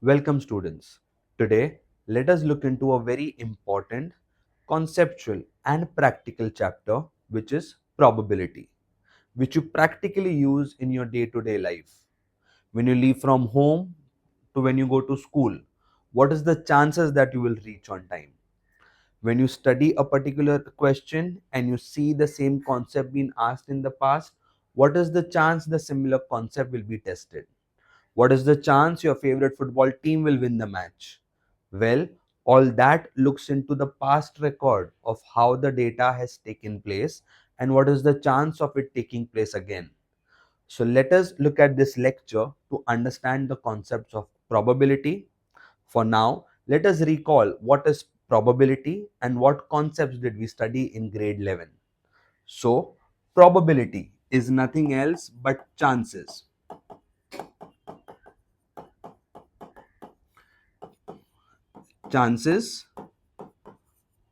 Welcome students. Today, let us look into a very important conceptual and practical chapter which is probability, which you practically use in your day-to-day life. When you leave from home to when you go to school, what is the chances that you will reach on time? When you study a particular question and you see the same concept being asked in the past, what is the chance the similar concept will be tested? What is the chance your favorite football team will win the match? Well, all that looks into the past record of how the data has taken place and what is the chance of it taking place again. So let us look at this lecture to understand the concepts of probability. For now, let us recall what is probability and what concepts did we study in grade 11. So, probability is nothing else but chances. Chances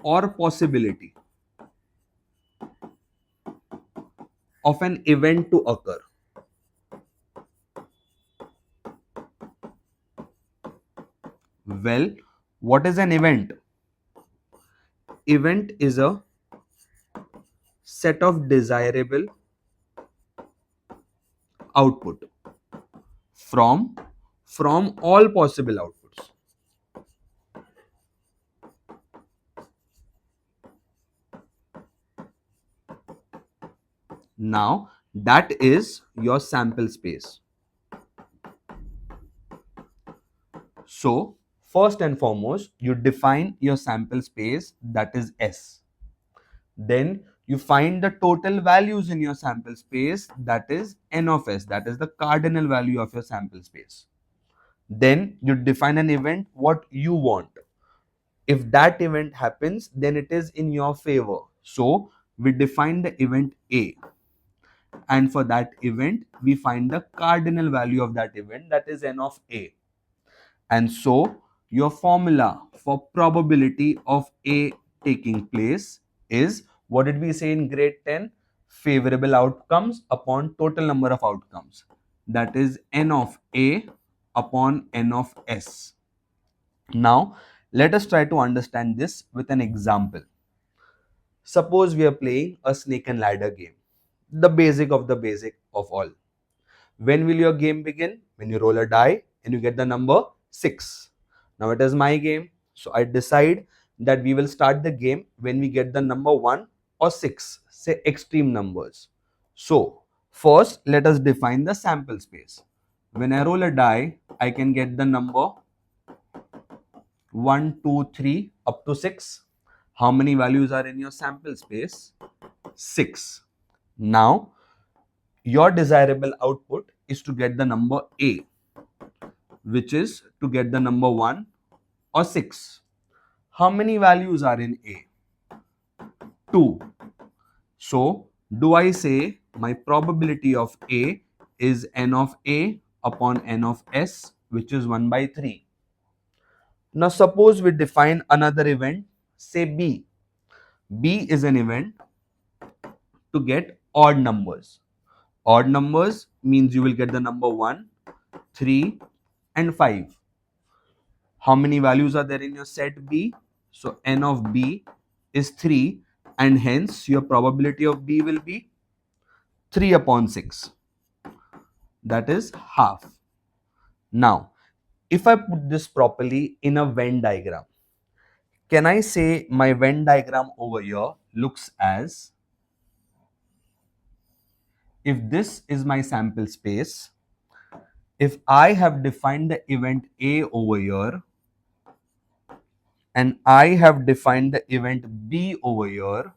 or possibility of an event to occur. Well, what is an event? Event is a set of desirable output from all possible outputs. Now, that is your sample space. So, first and foremost, you define your sample space, that is S. Then you find the total values in your sample space, that is N of S, that is the cardinal value of your sample space. Then you define an event what you want. If that event happens, then it is in your favor. So we define the event A, and for that event we find the cardinal value of that event, that is N of A. And so your formula for probability of A taking place is, what did we say in grade 10? Favorable outcomes upon total number of outcomes. That is N of A upon N of S. Now, let us try to understand this with an example. Suppose we are playing a snake and ladder game, the basic of all. When will your game begin? When you roll a die and you get the number 6. Now it is my game. So I decide that we will start the game when we get the number 1 or 6, say extreme numbers. So first let us define the sample space. When I roll a die, I can get the number 1, 2, 3 up to 6. How many values are in your sample space? 6. Now your desirable output is to get the number A, which is to get the number 1 or 6. How many values are in A? 2. So, do I say my probability of A is N of A upon N of S, which is 1 by 3. Now, suppose we define another event, say B. B is an event to get odd numbers. Odd numbers means you will get the number 1, 3 and 5. How many values are there in your set B? So N of B is 3 and hence your probability of B will be 3 upon 6. That is half. Now, if I put this properly in a Venn diagram, can I say my Venn diagram over here looks as, if this is my sample space, if I have defined the event A over here and I have defined the event B over here,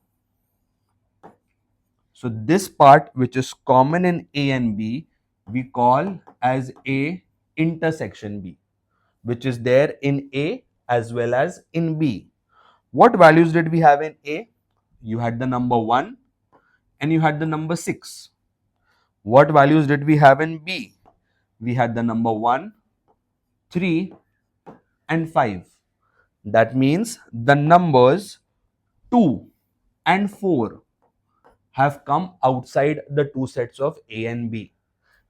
so this part which is common in A and B, we call as A intersection B, which is there in A as well as in B. What values did we have in A? You had the number 1 and you had the number 6. What values did we have in B? We had the number 1, 3 and 5. That means the numbers 2 and 4 have come outside the two sets of A and B.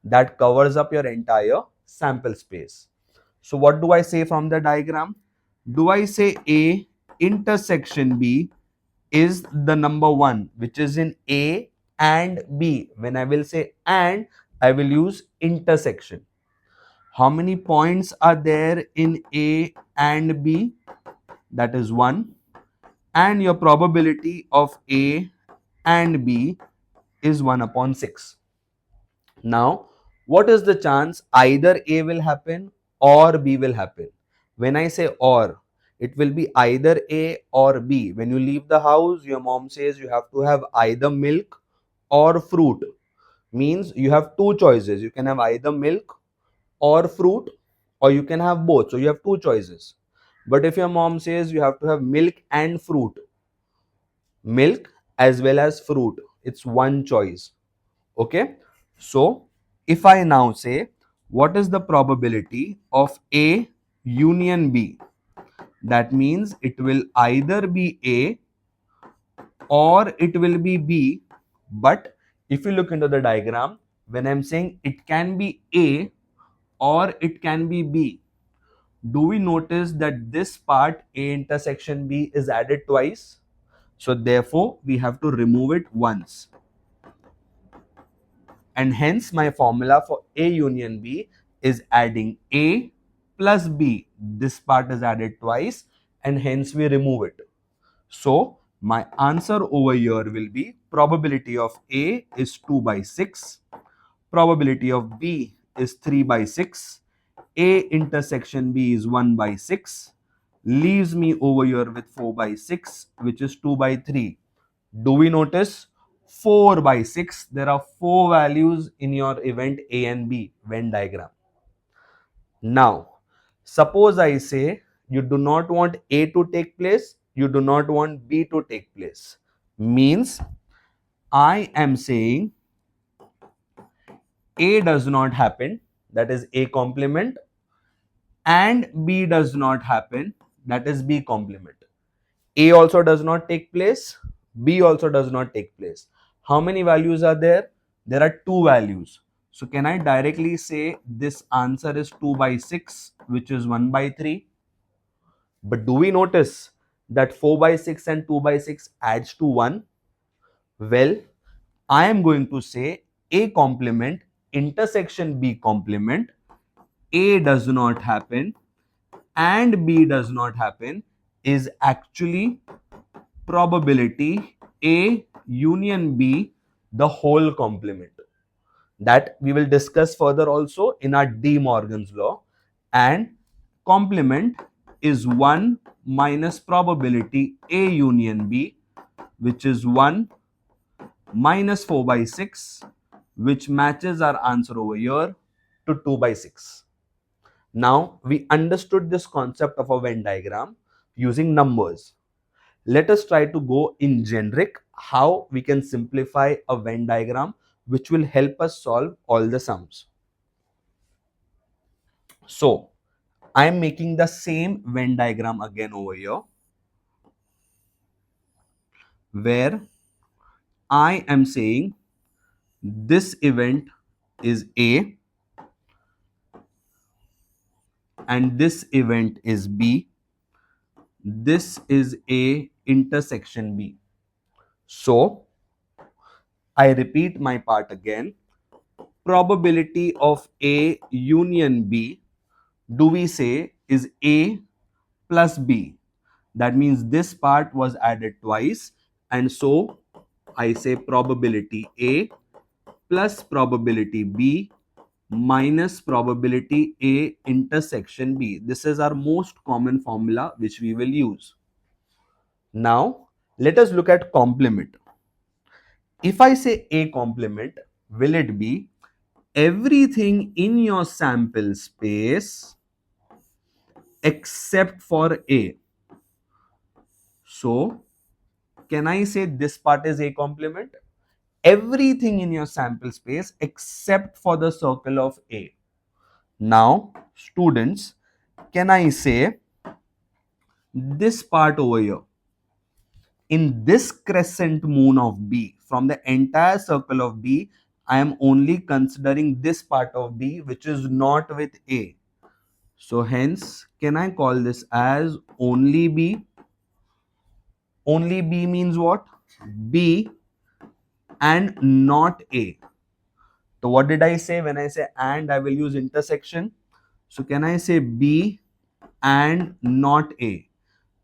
That covers up your entire sample space. So what do I say from the diagram? Do I say A intersection B is the number 1 which is in A and B? When I will say and, I will use intersection. How many points are there in A and B? That is 1. And your probability of A and B is 1 upon 6. Now, what is the chance either A will happen or B will happen? When I say or, it will be either A or B. When you leave the house, your mom says you have to have either milk or fruit. Means you have two choices. You can have either milk or fruit, or you can have both. So you have two choices. But if your mom says you have to have milk and fruit, milk as well as fruit, it's one choice. Okay, so if I now say what is the probability of A union B, that means it will either be A or it will be B. But if you look into the diagram, when I'm saying it can be A or it can be B, do we notice that this part A intersection B is added twice? So therefore we have to remove it once. And hence my formula for A union B is adding A plus B. This part is added twice and hence we remove it. So my answer over here will be probability of A is 2 by 6. Probability of B is 3 by 6. A intersection B is 1 by 6. Leaves me over here with 4 by 6, which is 2 by 3. Do we notice 4 by 6? There are 4 values in your event A and B Venn diagram. Now, suppose I say you do not want A to take place, you do not want B to take place. Means I am saying A does not happen, that is A complement, and B does not happen, that is B complement. A also does not take place, B also does not take place. How many values are there? There are 2 values. So can I directly say this answer is 2 by 6, which is 1 by 3? But do we notice that 4 by 6 and 2 by 6 adds to 1? Well, I am going to say A complement intersection B complement. A does not happen and B does not happen is actually probability A union B the whole complement. That we will discuss further also in our De Morgan's law. And complement is 1 minus probability A union B, which is 1 minus 4 by 6, which matches our answer over here to 2 by 6. Now we understood this concept of a Venn diagram using numbers. Let us try to go in generic how we can simplify a Venn diagram which will help us solve all the sums. So I am making the same Venn diagram again over here, where I am saying this event is A and this event is B. This is A intersection B. So I repeat my part again. Probability of A union B, do we say, is A plus B. That means this part was added twice, and so I say probability A plus probability B minus probability A intersection B. This is our most common formula which we will use. Now let us look at complement. If I say A complement, will it be everything in your sample space except for A? So can I say this part is A complement? Everything in your sample space except for the circle of A. Now, students, can I say this part over here? In this crescent moon of B, from the entire circle of B, I am only considering this part of B which is not with A. So hence, can I call this as only B? Only B means what? B and not A. So what did I say? When I say and, I will use intersection. So can I say B and not A?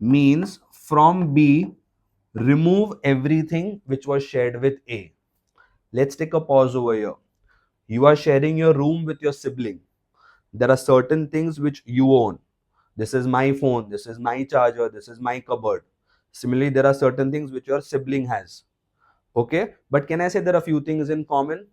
Means from B, remove everything which was shared with A. Let's take a pause over here. You are sharing your room with your sibling. There are certain things which you own. This is my phone, this is my charger, this is my cupboard. Similarly, there are certain things which your sibling has. Okay, but can I say there are few things in common?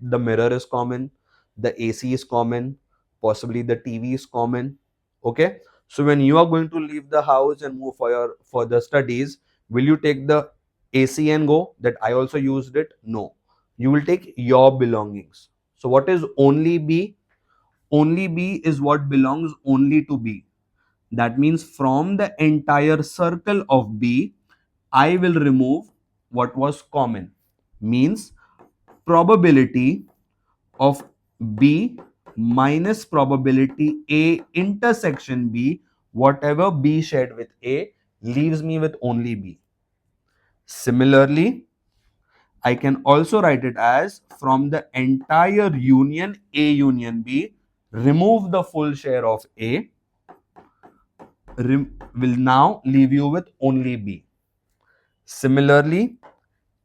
The mirror is common, the AC is common, possibly the TV is common. Okay, so when you are going to leave the house and move for your further studies, will you take the AC and go that I also used it? No, you will take your belongings. So what is only B? Only B is what belongs only to B. That means from the entire circle of B, I will remove what was common. Means probability of B minus probability A intersection B, whatever B shared with A, leaves me with only B. Similarly, I can also write it as from the entire union A union B, remove the full share of A, will now leave you with only B. Similarly,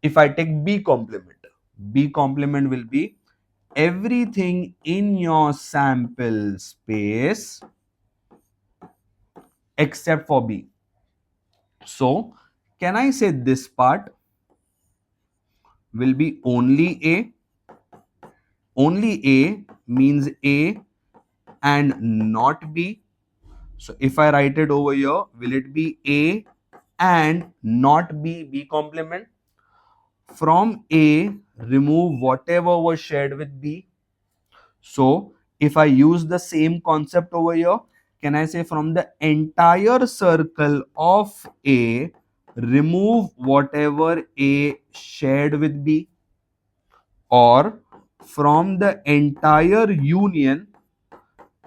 if I take B complement will be everything in your sample space except for B. So, can I say this part will be only A? Only A means A and not B. So, if I write it over here, will it be A and not B, B complement? From A, remove whatever was shared with B. So, if I use the same concept over here, can I say from the entire circle of A, remove whatever A shared with B? Or from the entire union,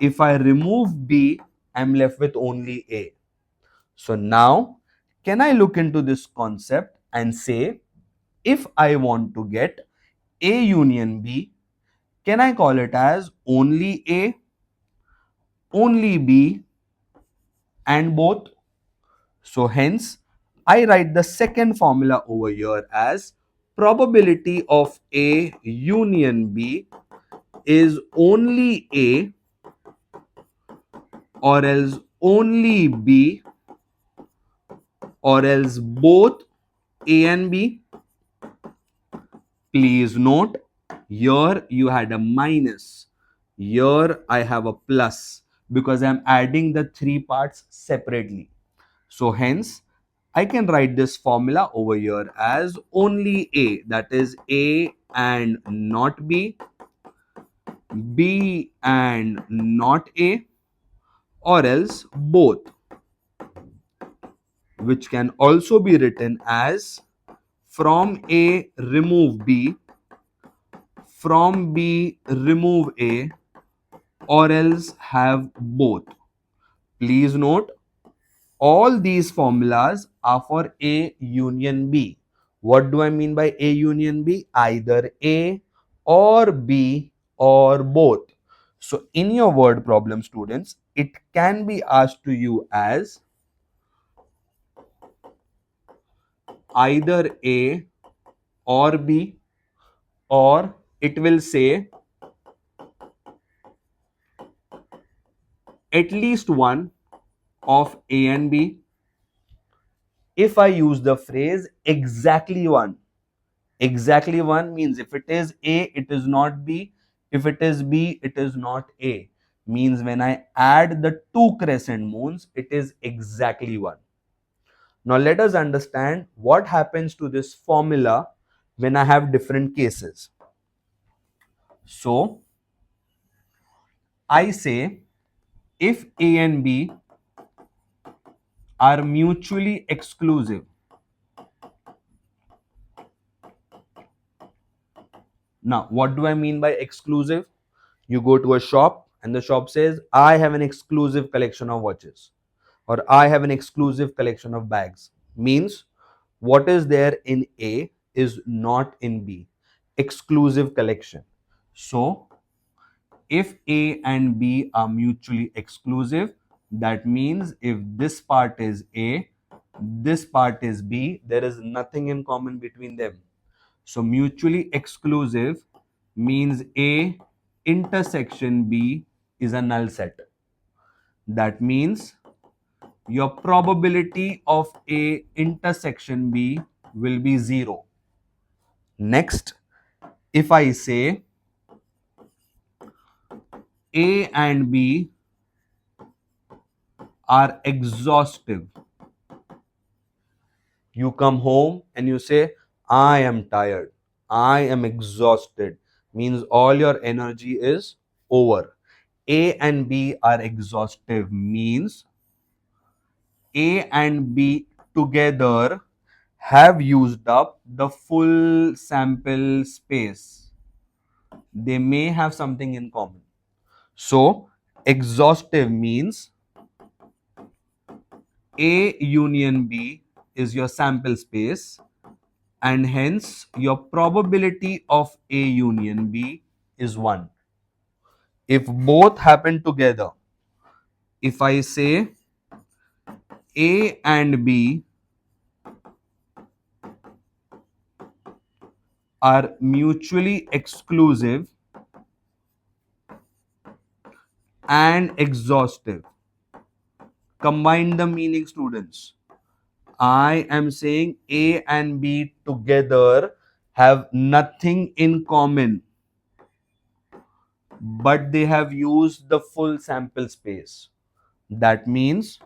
if I remove B, I'm left with only A. So now, can I look into this concept and say, if I want to get A union B, can I call it as only A, only B, and both? So hence, I write the second formula over here as probability of A union B is only A or else only B or else both A and B. Please note, here you had a minus. Here I have a plus because I am adding the three parts separately. So hence, I can write this formula over here as only A, that is A and not B, B and not A, or else both, which can also be written as from A remove B, from B remove A, or else have both. Please note, all these formulas are for A union B. What do I mean by A union B? Either A or B or both. So in your word problem, students, it can be asked to you as either A or B, or it will say at least one of A and B. If I use the phrase exactly one, exactly one means if it is A, it is not B. If it is B, it is not A. Means when I add the two crescent moons, it is exactly one. Now let us understand what happens to this formula when I have different cases. So I say if A and B are mutually exclusive. Now, what do I mean by exclusive? You go to a shop and the shop says, I have an exclusive collection of watches, or I have an exclusive collection of bags, means what is there in A is not in B. Exclusive collection. So, if A and B are mutually exclusive, that means if this part is A, this part is B, there is nothing in common between them. So mutually exclusive means A intersection B is a null set. That means your probability of A intersection B will be 0. Next, if I say A and B are exhaustive, you come home and you say, I am tired, I am exhausted, means all your energy is over. A and B are exhaustive means A and B together have used up the full sample space. They may have something in common. So, exhaustive means A union B is your sample space, and hence your probability of A union B is 1. If both happen together, if I say A and B are mutually exclusive and exhaustive, combine the meaning, students. I am saying A and B together have nothing in common, but they have used the full sample space. That means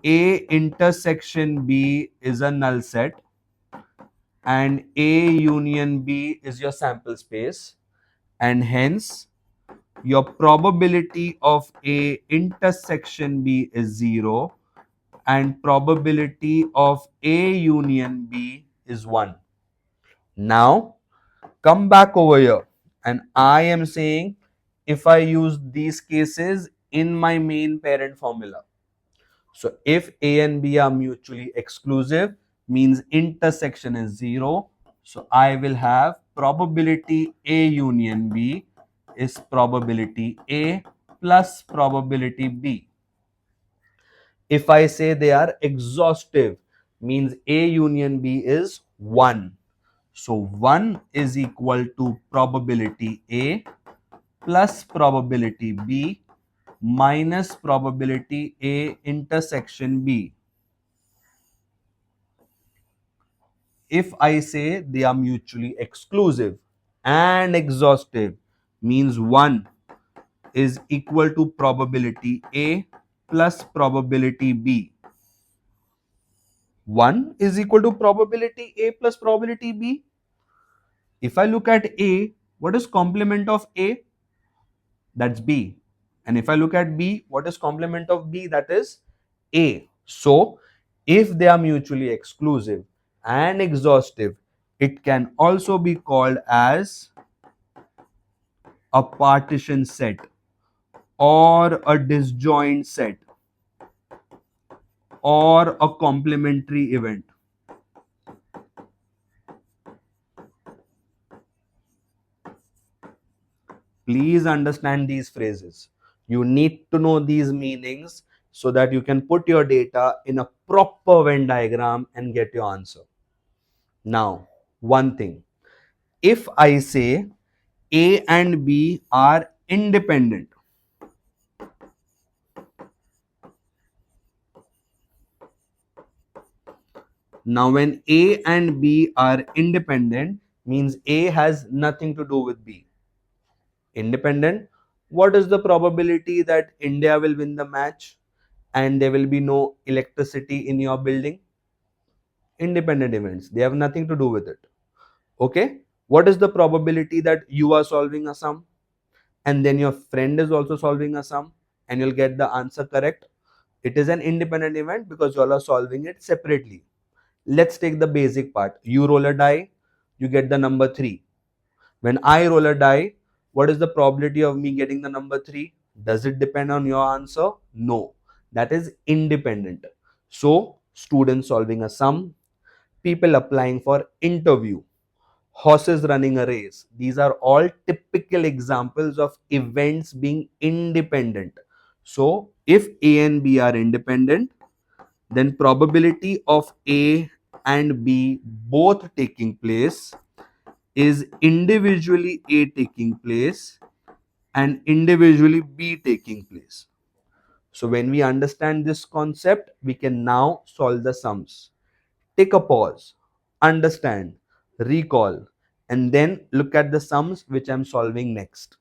A intersection B is a null set and A union B is your sample space, and hence your probability of A intersection B is 0 and probability of A union B is 1. Now come back over here, and I am saying if I use these cases in my main parent formula. So if A and B are mutually exclusive, means intersection is 0. So I will have probability A union B is probability A plus probability B. If I say they are exhaustive, means A union B is 1. So 1 is equal to probability A plus probability B minus probability A intersection B. If I say they are mutually exclusive and exhaustive, means 1 is equal to probability A plus probability B. 1 is equal to probability A plus probability B. If I look at A, what is complement of A? That's B. And if I look at B, what is complement of B? That is A. So, if they are mutually exclusive and exhaustive, it can also be called as a partition set or a disjoint set or a complementary event. Please understand these phrases. You need to know these meanings so that you can put your data in a proper Venn diagram and get your answer. Now, one thing. If I say A and B are independent, now when A and B are independent, means A has nothing to do with B. Independent, what is the probability that India will win the match and there will be no electricity in your building? Independent events, they have nothing to do with it. Okay, what is the probability that you are solving a sum and then your friend is also solving a sum and you'll get the answer correct? It is an independent event because you all are solving it separately. Let's take the basic part. You roll a die, you get the number 3. When I roll a die, What is the probability of me getting the number 3? Does it depend on your answer? No. That is independent. So, students solving a sum, people applying for interview, horses running a race. These are all typical examples of events being independent. So, if A and B are independent, then probability of A and B both taking place is individually A taking place and individually B taking place. So when we understand this concept, we can now solve the sums. Take a pause, understand, recall, and then look at the sums which I'm solving next.